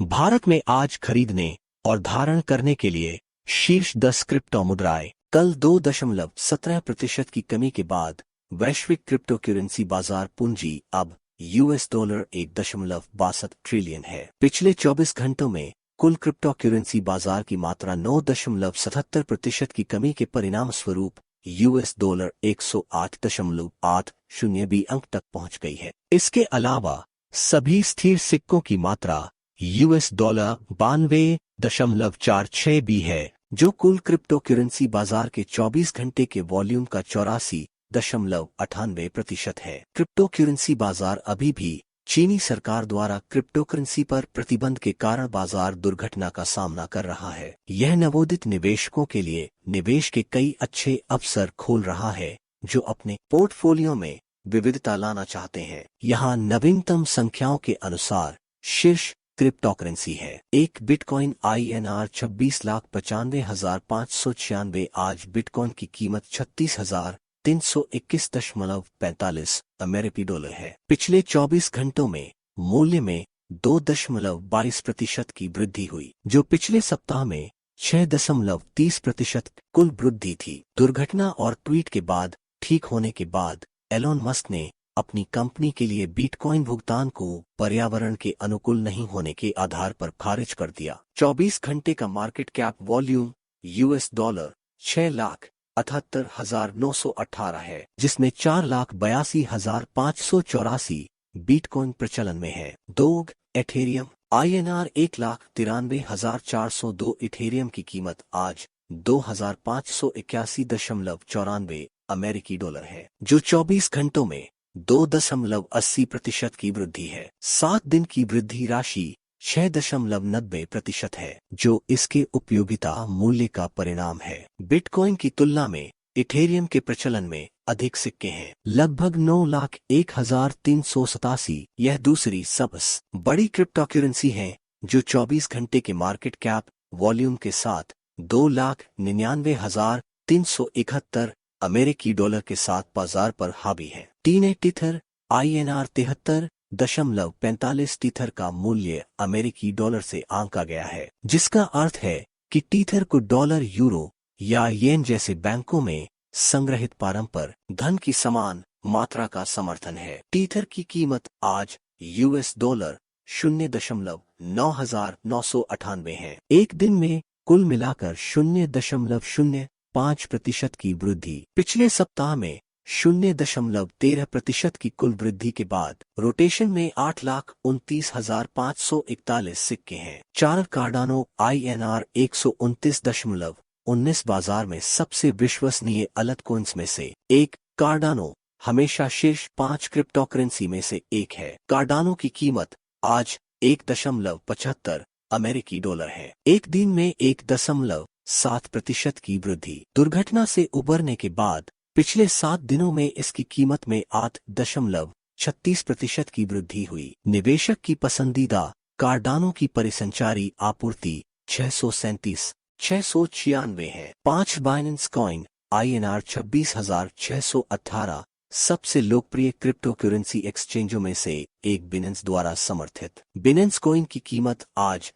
भारत में आज खरीदने और धारण करने के लिए शीर्ष 10 क्रिप्टो मुद्राएं। कल 2.17% की कमी के बाद वैश्विक क्रिप्टो करेंसी बाजार पूंजी अब $1 1.62 ट्रिलियन है। पिछले 24 घंटों में कुल क्रिप्टो करेंसी बाजार की मात्रा 9.77% की कमी के परिणाम स्वरूप $1 108.80 अंक तक पहुंच गई है। इसके अलावा सभी स्थिर सिक्कों की मात्रा $92 92.46 भी है, जो कुल क्रिप्टो करेंसी बाजार के 24 घंटे के वॉल्यूम का 84.98% है। क्रिप्टो करेंसी बाजार अभी भी चीनी सरकार द्वारा क्रिप्टो करेंसी पर प्रतिबंध के कारण बाजार दुर्घटना का सामना कर रहा है। यह नवोदित निवेशकों के लिए निवेश के कई अच्छे अवसर खोल रहा है, जो अपने पोर्टफोलियो में विविधता लाना चाहते हैं। यहाँ नवीनतम संख्याओं के अनुसार शीर्ष क्रिप्टो करेंसी है। एक बिटकॉइन INR 26,95,596। आज बिटकॉइन की कीमत 36,321.45 अमेरिकी डॉलर है। पिछले 24 घंटों में मूल्य में 2.22% की वृद्धि हुई, जो पिछले सप्ताह में 6.30% कुल वृद्धि थी। दुर्घटना और ट्वीट के बाद ठीक होने के बाद एलोन मस्क ने अपनी कंपनी के लिए बिटकॉइन भुगतान को पर्यावरण के अनुकूल नहीं होने के आधार पर खारिज कर दिया। 24 घंटे का मार्केट कैप वॉल्यूम $6 78,918 है, जिसमें 4,82,584 बिटकॉइन प्रचलन में है। दोग एथेरियम INR 1,93,402। इथेरियम की कीमत आज $2,581.94 अमेरिकी डॉलर है, जो 24 घंटों में 2.80% की वृद्धि है। 7 दिन की वृद्धि राशि 6.90% है, जो इसके उपयोगिता मूल्य का परिणाम है। बिटकॉइन की तुलना में इथेरियम के प्रचलन में अधिक सिक्के हैं, लगभग 9,01,387। यह दूसरी सबसे बड़ी क्रिप्टो करेंसी है, जो 24 घंटे के मार्केट कैप वॉल्यूम के साथ 2,99,371 अमेरिकी डॉलर के साथ बाजार पर हावी है। टीथर INR 73.45 टीथर का मूल्य अमेरिकी डॉलर से आंका गया है, जिसका अर्थ है कि टीथर को डॉलर, यूरो या येन जैसे बैंकों में संग्रहित पारंपरिक धन की समान मात्रा का समर्थन है। टीथर की कीमत आज $0 0.9998 है। एक दिन में कुल मिलाकर 0.05% की वृद्धि। पिछले सप्ताह में 0.13% की कुल वृद्धि के बाद रोटेशन में 8,29,541 सिक्के हैं। 4 कार्डानो INR 129.19 बाजार में सबसे विश्वसनीय अल्टकॉइन्स में से एक। कार्डानो हमेशा शीर्ष 5 क्रिप्टो करेंसी में से एक है। कार्डानो की कीमत आज 1.75 अमेरिकी डॉलर है। एक दिन में 1.7% की वृद्धि। दुर्घटना से उबरने के बाद पिछले 7 दिनों में इसकी कीमत में 8.36% की वृद्धि हुई। निवेशक की पसंदीदा कार्डानो की परिसंचारी आपूर्ति 697 है। 5 बाइनेंस कॉइन INR 26,618 सबसे लोकप्रिय क्रिप्टो करेंसी एक्सचेंजों में से एक बिनेंस द्वारा समर्थित। बिनेंस कॉइन की कीमत आज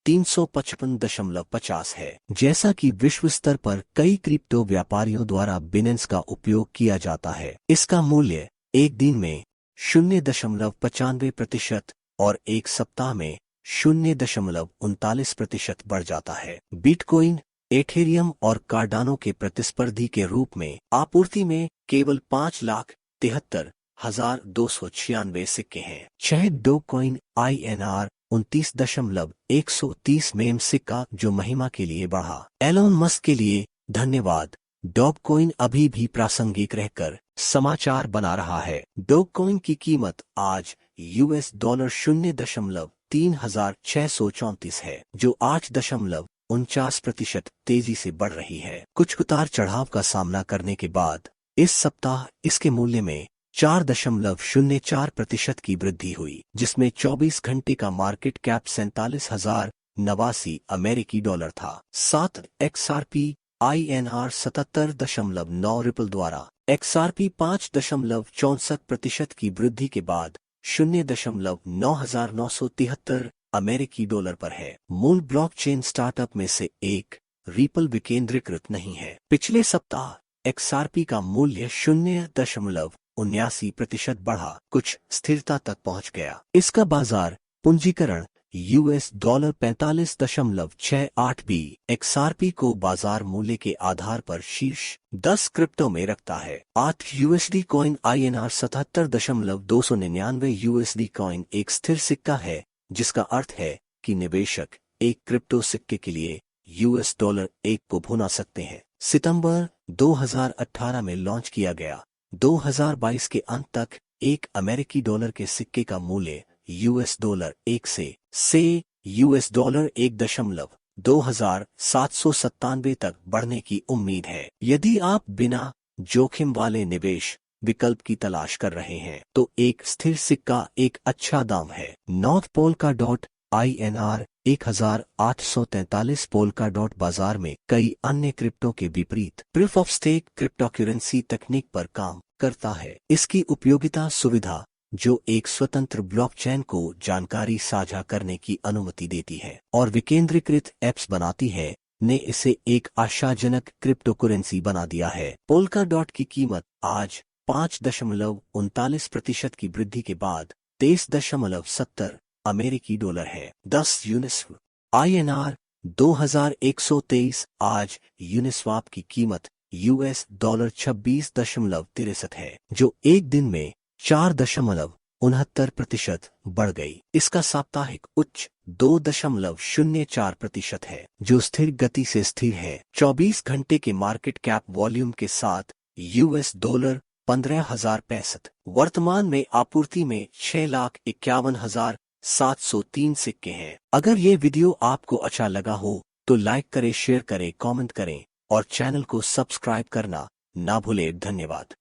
$355.50 है। जैसा कि विश्व स्तर पर कई क्रिप्टो व्यापारियों द्वारा बिनेंस का उपयोग किया जाता है, इसका मूल्य एक दिन में 0.95% और एक सप्ताह में 0.39% बढ़ जाता है। बिटकॉइन, एथेरियम और कार्डानो के प्रतिस्पर्धी के रूप में आपूर्ति में केवल 5,73,296 सिक्के हैं। 6 डोकॉइन INR 29.130 मेम सिक्का, जो महिमा के लिए बढ़ा। एलोन मस्क के लिए धन्यवाद। डॉगकॉइन अभी भी प्रासंगिक रहकर समाचार बना रहा है। डॉगकॉइन की कीमत आज $0 0.3634 है, जो 8.49% तेजी से बढ़ रही है। कुछ उतार चढ़ाव का सामना करने के बाद इस सप्ताह इसके मूल्य में 4.04% की वृद्धि हुई, जिसमें 24 घंटे का मार्केट कैप 47,089 अमेरिकी डॉलर था। 7 XRP INR 77.9 रिपल द्वारा XRP 5.64% की वृद्धि के बाद 0.9973 अमेरिकी डॉलर पर है। मूल ब्लॉकचेन स्टार्टअप में से एक रिपल विकेंद्रीकृत नहीं है। पिछले सप्ताह XRP का मूल्य 0.79% बढ़ा, कुछ स्थिरता तक पहुंच गया। इसका बाजार पूंजीकरण $45.68 XRP को बाजार मूल्य के आधार पर शीर्ष 10 क्रिप्टो में रखता है। 8 USD coin INR 77.299 USD coin एक स्थिर सिक्का है, जिसका अर्थ है कि निवेशक एक क्रिप्टो सिक्के के लिए $1 को भुना सकते हैं। सितंबर 2018 में लॉन्च किया गया। 2022 के अंत तक एक अमेरिकी डॉलर के सिक्के का मूल्य $1 से $1.2797 तक बढ़ने की उम्मीद है। यदि आप बिना जोखिम वाले निवेश विकल्प की तलाश कर रहे हैं, तो एक स्थिर सिक्का एक अच्छा दाम है। नॉर्थ पोल्का INR 1843 पोल्का बाजार में कई अन्य क्रिप्टो के विपरीत प्रूफ ऑफ स्टेक क्रिप्टोकरेंसी तकनीक पर काम करता है। इसकी उपयोगिता सुविधा, जो एक स्वतंत्र ब्लॉकचेन को जानकारी साझा करने की अनुमति देती है और विकेंद्रीकृत ऐप्स बनाती है, ने इसे एक आशाजनक क्रिप्टोकरेंसी बना दिया है। पोल्का की कीमत आज 5.39% की वृद्धि के बाद 23.70 अमेरिकी डॉलर है। 10 यूनिस्व INR 2123 आज यूनिस्वाप की कीमत $26.63 है, जो एक दिन में 4.69% बढ़ गई। इसका साप्ताहिक उच्च 2.04% है, जो स्थिर गति से स्थिर है। 24 घंटे के मार्केट कैप वॉल्यूम के साथ $15,065। वर्तमान में आपूर्ति में 6,51,703 सिक्के हैं। अगर ये वीडियो आपको अच्छा लगा हो तो लाइक करें, शेयर करें, कमेंट करें और चैनल को सब्सक्राइब करना ना भूलें। धन्यवाद।